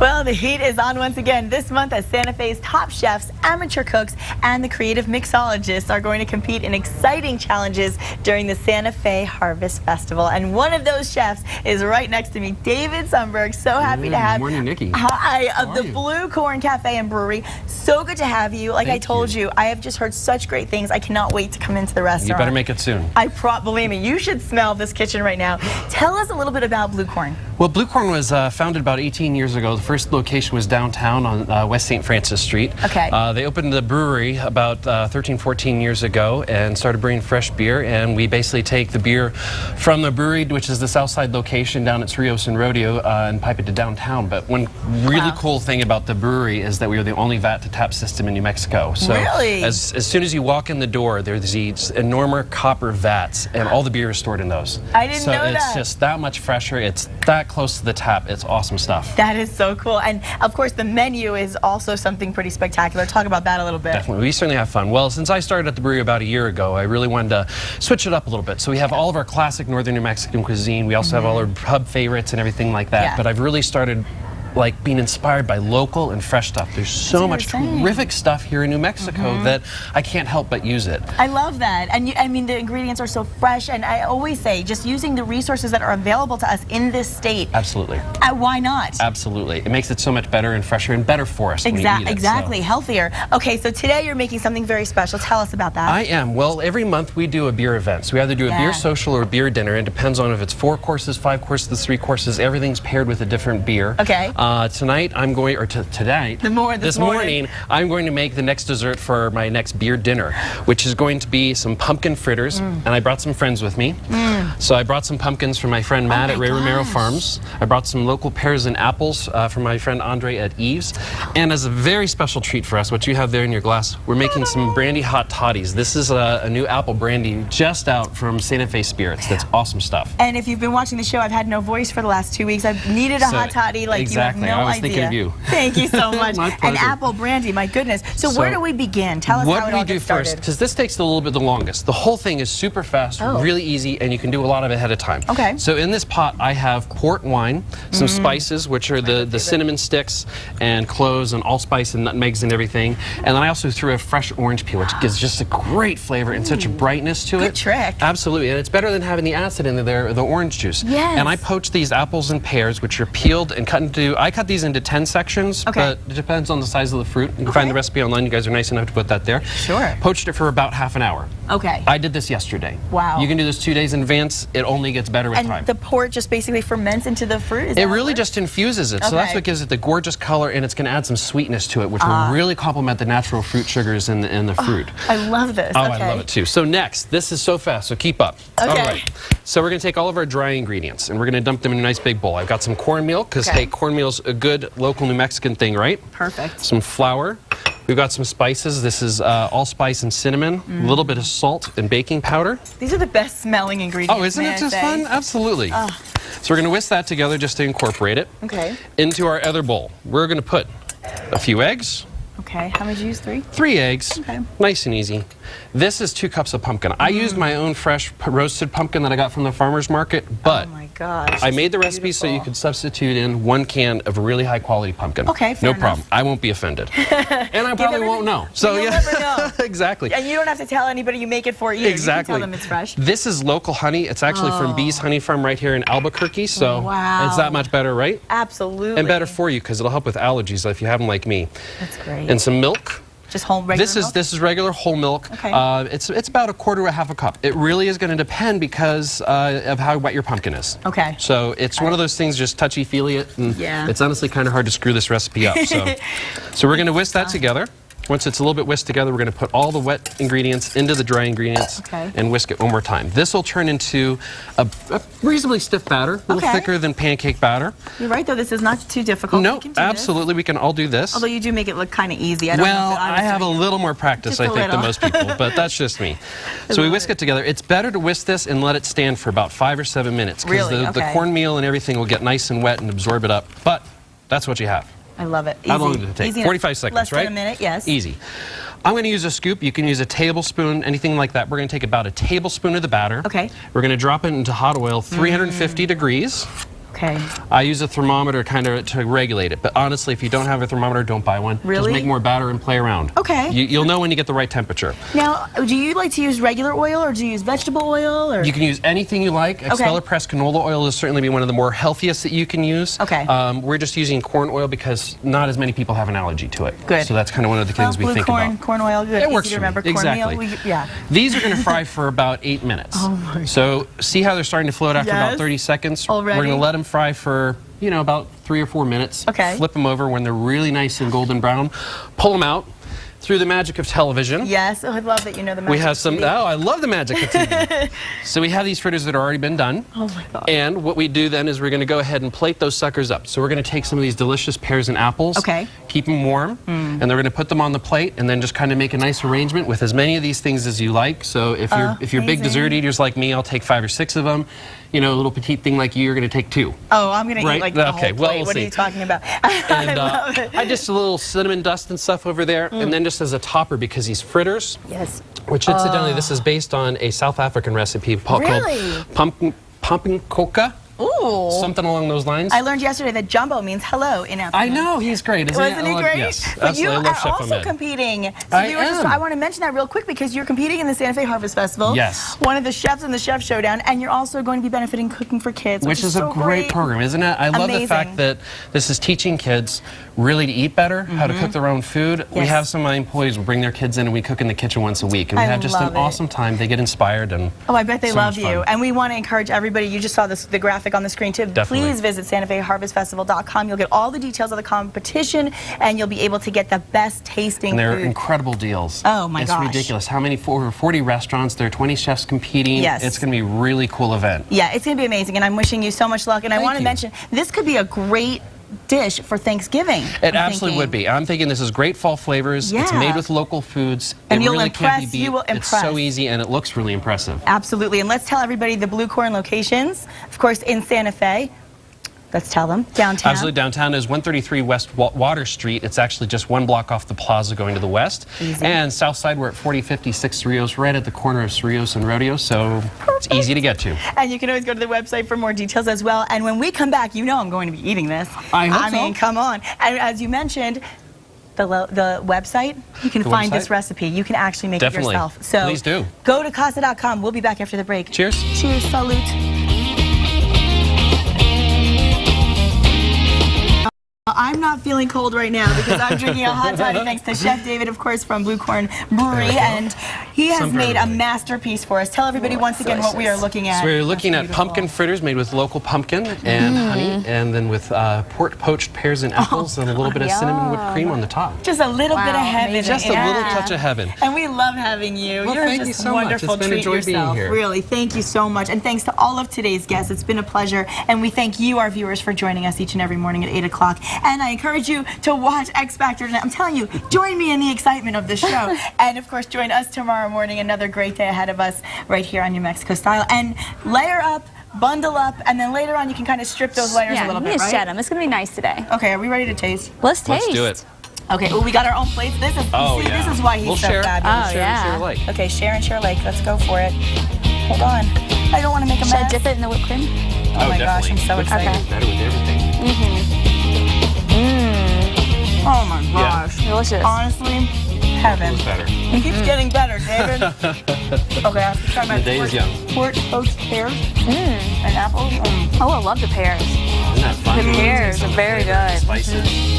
Well, the heat is on once again this month as Santa Fe's top chefs, amateur cooks, and the creative mixologists are going to compete in exciting challenges during the Santa Fe Harvest Festival. And one of those chefs is right next to me, David Sundberg. So happy to have you. Morning, Nikki. Hi, of the Blue Corn Cafe and Brewery. So good to have you. Like I told you, I have just heard such great things. I cannot wait to come into the restaurant. You better make it soon. Believe me, you should smell this kitchen right now. Tell us a little bit about Blue Corn. Well, Blue Corn was founded about 18 years ago. The first location was downtown on West St. Francis Street. Okay. They opened the brewery about 13, 14 years ago and started brewing fresh beer. And we basically take the beer from the brewery, which is the Southside location down at Rios and Rodeo, and pipe it to downtown. But one really cool thing about the brewery is that we are the only vat-to-tap system in New Mexico. So really? As soon as you walk in the door, there's these enormous copper vats, and all the beer is stored in those. I didn't know that. So it's just that much fresher. It's that close to the tap. It's awesome stuff. That is so cool. And of course, the menu is also something pretty spectacular. Talk about that a little bit. Definitely. We certainly have fun. Well, since I started at the brewery about a year ago, I really wanted to switch it up a little bit. So we have all of our classic Northern New Mexican cuisine. We also have all our pub favorites and everything like that. But I've really started being inspired by local and fresh stuff. There's so much terrific stuff here in New Mexico that I can't help but use it. I love that. And I mean, the ingredients are so fresh, and I always say, just using the resources that are available to us in this state. Absolutely. Why not? Absolutely. It makes it so much better and fresher and better for us when you eat it. Exactly. Healthier. Okay, so today you're making something very special. Tell us about that. I am. Well, every month we do a beer event. So we either do a beer social or a beer dinner. It depends on if it's 4 courses, 5 courses, 3 courses. Everything's paired with a different beer. Okay. Tonight I'm going, or tonight, this morning, I'm going to make the next dessert for my next beer dinner, which is going to be some pumpkin fritters, and I brought some friends with me. So I brought some pumpkins from my friend Matt at Ray Romero Farms. I brought some local pears and apples from my friend Andre at Eve's. And as a very special treat for us, what you have there in your glass, we're making some brandy hot toddies. This is a new apple brandy just out from Santa Fe Spirits. That's awesome stuff. And if you've been watching the show, I've had no voice for the last 2 weeks. I've needed a hot toddy like you have no idea. Thinking of you. Thank you so much. My pleasure. And apple brandy, my goodness. So where do we begin? Tell us how it all gets started. What do we do first? Because this takes a little bit the longest. The whole thing is super fast, really easy, and you can do a lot of it ahead of time. Okay. So in this pot, I have port wine, some spices, which are the cinnamon sticks and cloves and allspice and nutmegs and everything. And then I also threw a fresh orange peel, which gives just a great flavor and such a brightness to it. Good trick. Absolutely. And it's better than having the acid in there, the orange juice. Yes. And I poached these apples and pears, which are peeled and cut into, I cut these into 10 sections, but it depends on the size of the fruit. You can find the recipe online. You guys are nice enough to put that there. Sure. Poached it for about half an hour. Okay. I did this yesterday. Wow. You can do this 2 days in advance. It only gets better with time. And the port just basically ferments into the fruit? It really just infuses it. So that's what gives it the gorgeous color, and it's going to add some sweetness to it, which will really complement the natural fruit sugars in the fruit. I love this. Oh, I love it too. So next, this is so fast, so keep up. Okay. All right. So we're going to take all of our dry ingredients, and we're going to dump them in a nice big bowl. I've got some cornmeal, because, hey, cornmeal's a good local New Mexican thing, right? Perfect. Some flour. We've got some spices. This is allspice and cinnamon, a little bit of salt and baking powder. These are the best smelling ingredients. Oh, isn't it just fun? Absolutely. So we're going to whisk that together just to incorporate it. Okay. Into our other bowl, we're going to put a few eggs. Okay, how much did you use? 3? 3 eggs. Okay. Nice and easy. This is 2 cups of pumpkin. I used my own fresh roasted pumpkin that I got from the farmer's market, but oh my gosh, I made the recipe so you could substitute in 1 can of really high quality pumpkin. Okay, fair no problem. I won't be offended. And I probably won't know. So you'll never know. Exactly. And you don't have to tell anybody you make it for either. Exactly. You can tell them it's fresh. This is local honey. It's actually from Bees Honey Farm right here in Albuquerque. So it's that much better, right? Absolutely. And better for you because it'll help with allergies if you have them like me. That's great. And some milk. Just whole regular milk? This is regular whole milk. Okay. It's about 1/4 to 1/2 cup. It really is going to depend because of how wet your pumpkin is. Okay. So it's one of those things, just touchy-feely it. And it's honestly kind of hard to screw this recipe up. So we're going to whisk that together. Once it's a little bit whisked together, we're going to put all the wet ingredients into the dry ingredients and whisk it one more time. This will turn into a reasonably stiff batter, a little thicker than pancake batter. You're right, though. This is not too difficult. No, absolutely. We can all do this. Although you do make it look kind of easy. I have a little more practice, I think, than most people, but that's just me. So we whisk it together. It's better to whisk this and let it stand for about 5 or 7 minutes because the cornmeal and everything will get nice and wet and absorb it up. But that's what you have. I love it. Easy. How long did it take? Easy 45 seconds, less right? Less than a minute, yes. Easy. I'm going to use a scoop. You can use a tablespoon, anything like that. We're going to take about a tablespoon of the batter. Okay. We're going to drop it into hot oil, 350 degrees. Okay. I use a thermometer kind of to regulate it, but honestly, if you don't have a thermometer, don't buy one. Really? Just make more batter and play around. Okay. You'll know when you get the right temperature. Now, do you like to use regular oil or do you use vegetable oil? Or? You can use anything you like. Expeller pressed canola oil is certainly be one of the more healthiest that you can use. Okay. We're just using corn oil because not as many people have an allergy to it. Good. So that's kind of one of the things we think about. Corn oil, good. It works Easy to for remember. me. Exactly. Cornmeal, yeah. These are going to fry for about 8 minutes. Oh my. So see how they're starting to float after about 30 seconds? Already? We're going to let them fry for, you know, about 3 or 4 minutes. Okay. Flip them over when they're really nice and golden brown. Pull them out. Through the magic of television. Yes, I love that you know the magic. We have some, I love the magic of TV. So we have these fritters that have already been done. Oh my God. And what we do then is we're going to go ahead and plate those suckers up. So we're going to take some of these delicious pears and apples. Okay. Keep them warm. And then we're going to put them on the plate and then just kind of make a nice arrangement with as many of these things as you like. So if you're big dessert eaters like me, I'll take 5 or 6 of them. You know, a little petite thing like you're going to take 2. Oh, I'm going to eat like the whole plate. Well, we'll what see. are you talking about? And I love it. I just a little cinnamon dust and stuff over there, and then just as a topper because these fritters. Yes. Which incidentally, this is based on a South African recipe called pumpkin coca. Ooh. Something along those lines. I learned yesterday that jumbo means hello in African. I know, he's great, isn't Wasn't he great? Yes, But you absolutely. I love are Chef also Ahmed. competing. So I want to mention that real quick because you're competing in the Santa Fe Harvest Festival. Yes. One of the chefs in the Chef Showdown, and you're also going to be benefiting Cooking for Kids, which is so a great program, isn't it? I love the fact that this is teaching kids really to eat better, how to cook their own food. Yes. We have some of my employees will bring their kids in and we cook in the kitchen once a week. And we have just an awesome time. They get inspired. And oh, I bet they love you. Fun. And we want to encourage everybody. You just saw the graphic on the screen too. Definitely. Please visit SantaFeHarvestFestival.com. You'll get all the details of the competition and you'll be able to get the best tasting and they're food. Incredible deals. Oh my gosh. It's ridiculous. How many, over 40 restaurants, there are 20 chefs competing. Yes. It's going to be a really cool event. Yeah, it's going to be amazing. And I'm wishing you so much luck. And I want to mention, this could be a great dish for Thanksgiving. It absolutely would be. I'm thinking this is great fall flavors. Yeah. It's made with local foods. And it you'll really impress. can't be beat. You will impress. It's so easy and it looks really impressive. Absolutely. And let's tell everybody the Blue Corn locations. Of course, in Santa Fe. Let's tell them. Downtown. Absolutely. Downtown is 133 West Water Street. It's actually just 1 block off the plaza going to the west. Easy. And south side, we're at 4056 Cerrillos, right at the corner of Cerrillos and Rodeo, so it's easy to get to. And you can always go to the website for more details as well. And when we come back, you know I'm going to be eating this. I mean, come on. And as you mentioned, the website, you can find this recipe. You can actually make it yourself. So please do. Go to casa.com. We'll be back after the break. Cheers. Cheers. Salute. I'm not feeling cold right now because I'm drinking a hot toddy thanks to Chef David, of course, from Blue Corn Brewery, and he has made a masterpiece for us. Tell everybody once again what we are looking at. So we're looking at pumpkin fritters made with local pumpkin and honey, and then with poached pears and apples and a little bit of cinnamon whipped cream on the top. Just a little bit of heaven. Just a little touch of heaven. And we love having you. Well, You're thank just you so wonderful. much. It's been a joy being here. Really, thank you so much. And thanks to all of today's guests. It's been a pleasure. And we thank you, our viewers, for joining us each and every morning at 8 o'clock. And I encourage you to watch X Factor tonight. I'm telling you, join me in the excitement of the show. And of course, join us tomorrow morning. Another great day ahead of us right here on New Mexico Style. And layer up, bundle up, and then later on you can kind of strip those layers a little bit, right? Shed them. It's going to be nice today. Okay, are we ready to taste? Let's taste. Let's do it. Okay, well, we got our own plates. This is, this is why he's so fabulous. Share and share alike. Okay, share and share alike. Let's go for it. Hold on. I don't want to make a mess. Should I dip it in the whipped cream? Oh my gosh, I'm so excited. Okay. Better with everything. Oh my gosh. Delicious. Honestly, heaven. It's better. It keeps getting better, David. Okay, I have to try my The day is young. poached pears and apples. Oh, I love the pears. Isn't that fun? The pears are very good. Spices.